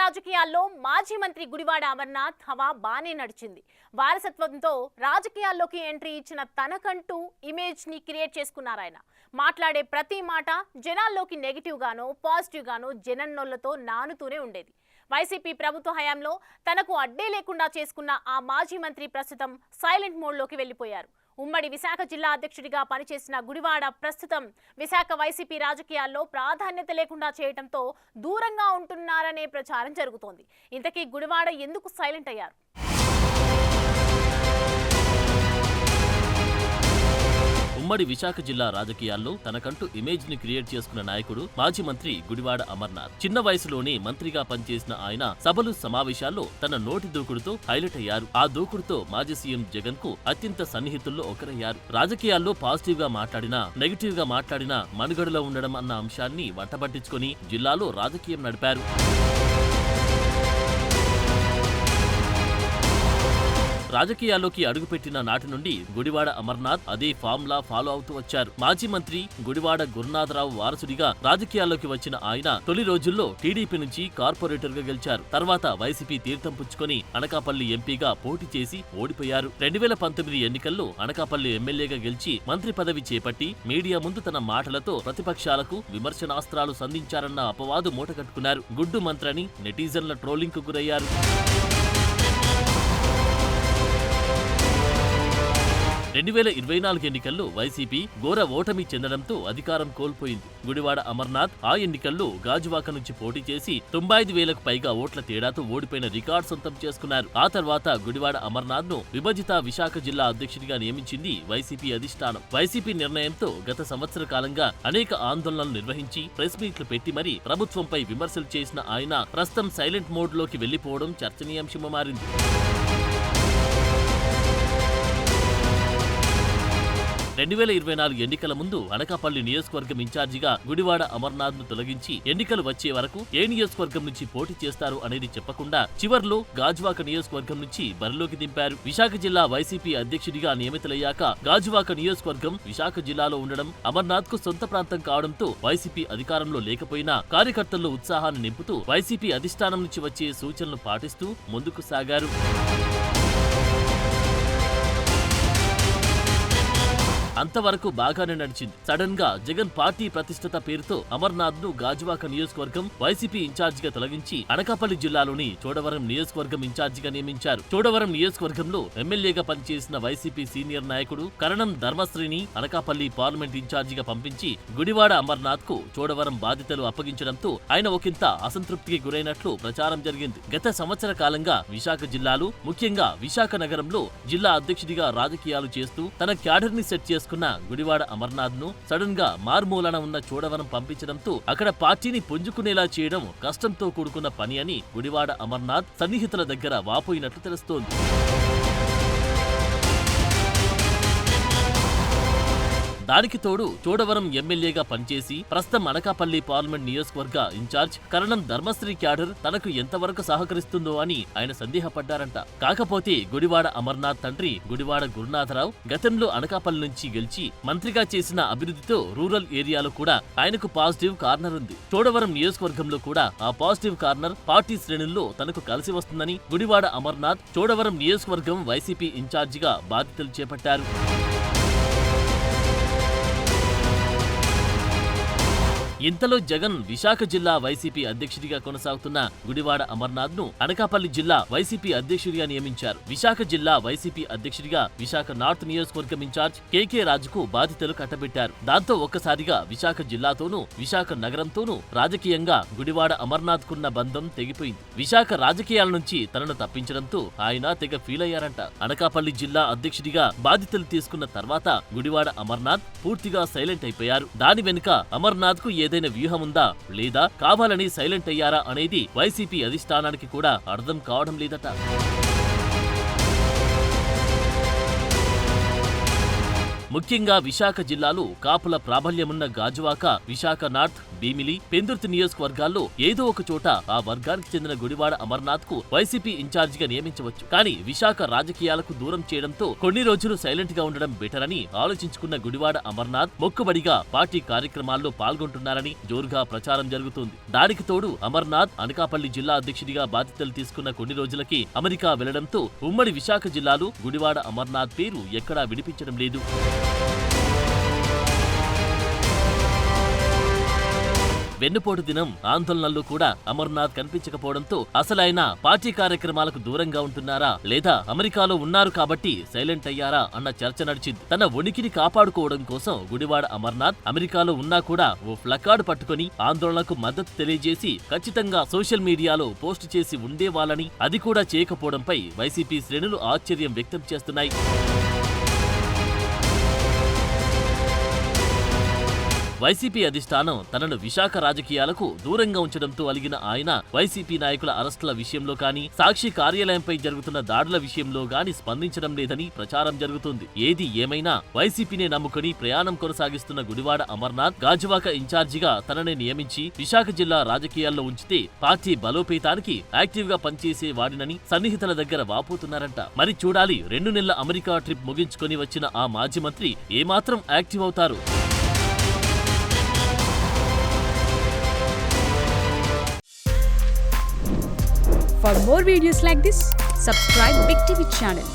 రాజకీయాల్లో మాజీ మంత్రి గుడివాడ అమర్నాథ్ హవా బానే నడిచింది. వారసత్వంతో రాజకీయాల్లోకి ఎంట్రీ ఇచ్చిన తనకంటూ ఇమేజ్ ని క్రియేట్ చేసుకున్నారాయన. మాట్లాడే ప్రతి మాట జనాల్లోకి నెగిటివ్ గానో పాజిటివ్ గానో జనన్నోళ్లతో నానుతూనే ఉండేది. వైసీపీ ప్రభుత్వ హయాంలో తనకు అడ్డే లేకుండా చేసుకున్న ఆ మాజీ మంత్రి ప్రస్తుతం సైలెంట్ మోడ్లోకి వెళ్లిపోయారు. ఉమ్మడి విశాఖ జిల్లా అధ్యక్షుడిగా పనిచేసిన గుడివాడ ప్రస్తుతం విశాఖ వైసీపీ రాజకీయాల్లో ప్రాధాన్యత లేకుండా చేయడంతో దూరంగా ఉంటున్నారనే ప్రచారం జరుగుతోంది. ఇంతకీ గుడివాడ ఎందుకు సైలెంట్ అయ్యారు? ఉమ్మడి విశాఖ జిల్లా రాజకీయాల్లో తనకంటూ ఇమేజ్ ని క్రియేట్ చేసుకున్న నాయకుడు మాజీ మంత్రి గుడివాడ అమర్నాథ్. చిన్న వయసులోనే మంత్రిగా పనిచేసిన ఆయన సభలు సమావేశాల్లో తన నోటి దూకుడుతో హైలైట్ అయ్యారు. ఆ దూకుడుతో మాజీ సీఎం జగన్ కు అత్యంత సన్నిహితుల్లో ఒకరయ్యారు. రాజకీయాల్లో పాజిటివ్ గా మాట్లాడినా నెగిటివ్ గా మాట్లాడినా మనుగడలో ఉండడం అన్న అంశాన్ని వంటబట్టించుకుని జిల్లాలో రాజకీయం నడిపారు. రాజకీయాల్లోకి అడుగుపెట్టిన నాటి నుండి గుడివాడ అమర్నాథ్ అదే ఫార్ములా ఫాలో అవుతూ వచ్చారు. మాజీ మంత్రి గుడివాడ గురునాథరావు వారసుడిగా రాజకీయాల్లోకి వచ్చిన ఆయన తొలి రోజుల్లో టీడీపీ నుంచి కార్పొరేటర్ గా గెలిచారు. తర్వాత వైసీపీ తీర్థం పుచ్చుకొని అనకాపల్లి ఎంపీగా పోటీ చేసి ఓడిపోయారు. 2019 ఎన్నికల్లో అనకాపల్లి ఎమ్మెల్యేగా గెలిచి మంత్రి పదవి చేపట్టి మీడియా ముందు తన మాటలతో ప్రతిపక్షాలకు విమర్శనాస్త్రాలు సంధించారన్న అపవాదు మూటకట్టుకున్నారు. గుడ్డు మంత్రని నెటిజన్ల ట్రోలింగ్ కు గురయ్యారు. 2024 ఎన్నికల్లో వైసీపీ ఘోర ఓటమి చెందడంతో అధికారం కోల్పోయింది. గుడివాడ అమర్నాథ్ ఆ ఎన్నికల్లో గాజువాక నుంచి పోటీ చేసి 95,000కు పైగా ఓట్ల తేడాతో ఓడిపోయిన రికార్డు సొంతం చేసుకున్నారు. ఆ తర్వాత గుడివాడ అమర్నాథ్ ను విభజిత విశాఖ జిల్లా అధ్యక్షుడిగా నియమించింది వైసీపీ అధిష్టానం. వైసీపీ నిర్ణయంతో గత సంవత్సర కాలంగా అనేక ఆందోళనలు నిర్వహించి ప్రెస్ మీట్లు పెట్టి మరీ ప్రభుత్వంపై విమర్శలు చేసిన ఆయన ప్రస్తుతం సైలెంట్ మోడ్ లోకి వెళ్లిపోవడం చర్చనీయాంశంగా మారింది. 2024 ఎన్నికల ముందు అనకాపల్లి నియోజకవర్గం ఇన్ఛార్జిగా గుడివాడ అమర్నాథ్ ను తొలగించి ఎన్నికలు వచ్చే వరకు ఏ నియోజకవర్గం నుంచి పోటీ చేస్తారు అనేది చెప్పకుండా చివర్లో గాజువాక నియోజకవర్గం నుంచి బరిలోకి దింపారు. విశాఖ జిల్లా వైసీపీ అధ్యక్షుడిగా నియమితులయ్యాక గాజువాక నియోజకవర్గం విశాఖ జిల్లాలో ఉండడం అమర్నాథ్ కు సొంత ప్రాంతం కావడంతో వైసీపీ అధికారంలో లేకపోయినా కార్యకర్తల్లో ఉత్సాహాన్ని నింపుతూ వైసీపీ అధిష్టానం నుంచి వచ్చే సూచనలు పాటిస్తూ ముందుకు సాగారు. అంతవరకు బాగానే నడిచింది. సడన్ గా జగన్ పార్టీ ప్రతిష్టత పేరుతో అమర్నాథ్ ను గాజువాక నియోజకవర్గం వైసీపీ ఇన్ఛార్జిగా తొలగించి అనకాపల్లి జిల్లాలోని చోడవరం నియోజకవర్గం ఇన్ఛార్జిగా నియమించారు. చోడవరం నియోజకవర్గంలో ఎమ్మెల్యేగా పనిచేసిన వైసీపీ సీనియర్ నాయకుడు కరణం ధర్మశ్రీని అనకాపల్లి పార్లమెంట్ ఇన్ఛార్జిగా పంపించి గుడివాడ అమర్నాథ్ కు చోడవరం బాధ్యతలు అప్పగించడంతో ఆయన ఒకంత అసంతృప్తికి గురైనట్లు ప్రచారం జరిగింది. గత సంవత్సర కాలంగా విశాఖ జిల్లాలో ముఖ్యంగా విశాఖ నగరంలో జిల్లా అధ్యక్షుడిగా రాజకీయాలు చేస్తూ తన క్యాడర్ ని సెట్ చేసుకున్న గుడివాడ అమర్నాథ్ ను సడన్ గా మార్మూలన ఉన్న చోడవరం పంపించడంతో అక్కడ పార్టీని పుంజుకునేలా చేయడం కష్టంతో కూడుకున్న పని అని గుడివాడ అమర్నాథ్ సన్నిహితుల దగ్గర వాపోయినట్లు తెలుస్తోంది. దానికి తోడు చోడవరం ఎమ్మెల్యేగా పనిచేసి ప్రస్తుతం అనకాపల్లి పార్లమెంట్ నియోజకవర్గ ఇన్ఛార్జ్ కరణం ధర్మశ్రీ క్యాడర్ తనకు ఎంతవరకు సహకరిస్తుందో అని ఆయన సందేహపడ్డారంట. కాకపోతే గుడివాడ అమర్నాథ్ తండ్రి గుడివాడ గురునాథరావు గతంలో అనకాపల్లి నుంచి గెలిచి మంత్రిగా చేసిన అభివృద్ధితో రూరల్ ఏరియాలో కూడా ఆయనకు పాజిటివ్ కార్నర్ ఉంది. చోడవరం నియోజకవర్గంలో కూడా ఆ పాజిటివ్ కార్నర్ పార్టీ శ్రేణుల్లో తనకు కలిసి వస్తుందని గుడివాడ అమర్నాథ్ చోడవరం నియోజకవర్గం వైసీపీ ఇన్ఛార్జిగా బాధ్యతలు చేపట్టారు. ఇంతలో జగన్ విశాఖ జిల్లా వైసీపీ అధ్యక్షుడిగా కొనసాగుతున్న గుడివాడ అమర్నాథ్ ను అనకాపల్లి జిల్లా వైసీపీ అధ్యక్షుడిగా నియమించారు. విశాఖ జిల్లా వైసీపీ అధ్యక్షుడిగా విశాఖ నార్త్ నియోజకవర్గం ఇన్ఛార్జ్ కేకే రాజుకు బాధ్యతలు కట్టబెట్టారు. దాంతో ఒక్కసారిగా విశాఖ జిల్లాతోనూ విశాఖ నగరంతోనూ రాజకీయంగా గుడివాడ అమర్నాథ్ కున్న బంధం తెగిపోయింది. విశాఖ రాజకీయాల నుంచి తనను తప్పించడంతో ఆయన తెగ ఫీల్ అయ్యారంట. అనకాపల్లి జిల్లా అధ్యక్షుడిగా బాధ్యతలు తీసుకున్న తర్వాత గుడివాడ అమర్నాథ్ పూర్తిగా సైలెంట్ అయిపోయారు. దాని వెనుక అమర్నాథ్ కు ఏదైనా వ్యూహం ఉందా లేదా కావాలని సైలెంట్ అయ్యారా అనేది వైసీపీ అధిష్టానానికి కూడా అర్థం కావడం లేదట. ముఖ్యంగా విశాఖ జిల్లాలో కాపుల ప్రాబల్యమున్న గాజువాక, విశాఖ నార్త్, భీమిలి, పెందుర్తి నియోజకవర్గాల్లో ఏదో ఒక చోట ఆ వర్గానికి చెందిన గుడివాడ అమర్నాథ్ కు వైసీపీ ఇన్ఛార్జిగా నియమించవచ్చు. కానీ విశాఖ రాజకీయాలకు దూరం చేయడంతో కొన్ని రోజులు సైలెంట్ గా ఉండడం బెటర్ అని ఆలోచించుకున్న గుడివాడ అమర్నాథ్ మొక్కుబడిగా పార్టీ కార్యక్రమాల్లో పాల్గొంటున్నారని జోరుగా ప్రచారం జరుగుతుంది. దానికి తోడు అమర్నాథ్ అనకాపల్లి జిల్లా అధ్యక్షుడిగా బాధ్యతలు తీసుకున్న కొన్ని రోజులకి అమెరికా వెళ్లడంతో ఉమ్మడి విశాఖ జిల్లాలో గుడివాడ అమర్నాథ్ పేరు ఎక్కడా వినిపించడం లేదు. వెన్నుపోటు దినం ఆందోళనల్లో కూడా అమర్నాథ్ కనిపించకపోవడంతో అసలైన పార్టీ కార్యక్రమాలకు దూరంగా ఉంటున్నారా లేదా అమెరికాలో ఉన్నారు కాబట్టి సైలెంట్ అయ్యారా అన్న చర్చ నడిచింది. తన ఉనికిని కాపాడుకోవడం కోసం గుడివాడ అమర్నాథ్ అమెరికాలో ఉన్నా కూడా ఓ ప్లకార్డు పట్టుకుని ఆందోళనకు మద్దతు తెలియజేసి ఖచ్చితంగా సోషల్ మీడియాలో పోస్టు చేసి ఉండేవాళ్ళని, అది కూడా చేయకపోవడంపై వైసీపీ శ్రేణులు ఆశ్చర్యం వ్యక్తం చేస్తున్నాయి. వైసీపీ అధిష్టానం తనను విశాఖ రాజకీయాలకు దూరంగా ఉంచడంతో అలిగిన ఆయన వైసీపీ నాయకుల అరెస్టుల విషయంలో కానీ, సాక్షి కార్యాలయంపై జరుగుతున్న దాడుల విషయంలో గాని స్పందించడం లేదని ప్రచారం జరుగుతుంది. ఏది ఏమైనా వైసీపీనే నమ్ముకుని ప్రయాణం కొనసాగిస్తున్న గుడివాడ అమర్నాథ్ గాజువాక ఇన్ఛార్జిగా తననే నియమించి విశాఖ జిల్లా రాజకీయాల్లో ఉంచితే పార్టీ బలోపేతానికి యాక్టివ్ గా పనిచేసే వాడినని సన్నిహితుల దగ్గర వాపోతున్నారంట. మరి చూడాలి 2 నెలల అమెరికా ట్రిప్ ముగించుకొని వచ్చిన ఆ మాజీ మంత్రి ఏమాత్రం యాక్టివ్ అవుతారు. For more videos like this, subscribe Big TV channel.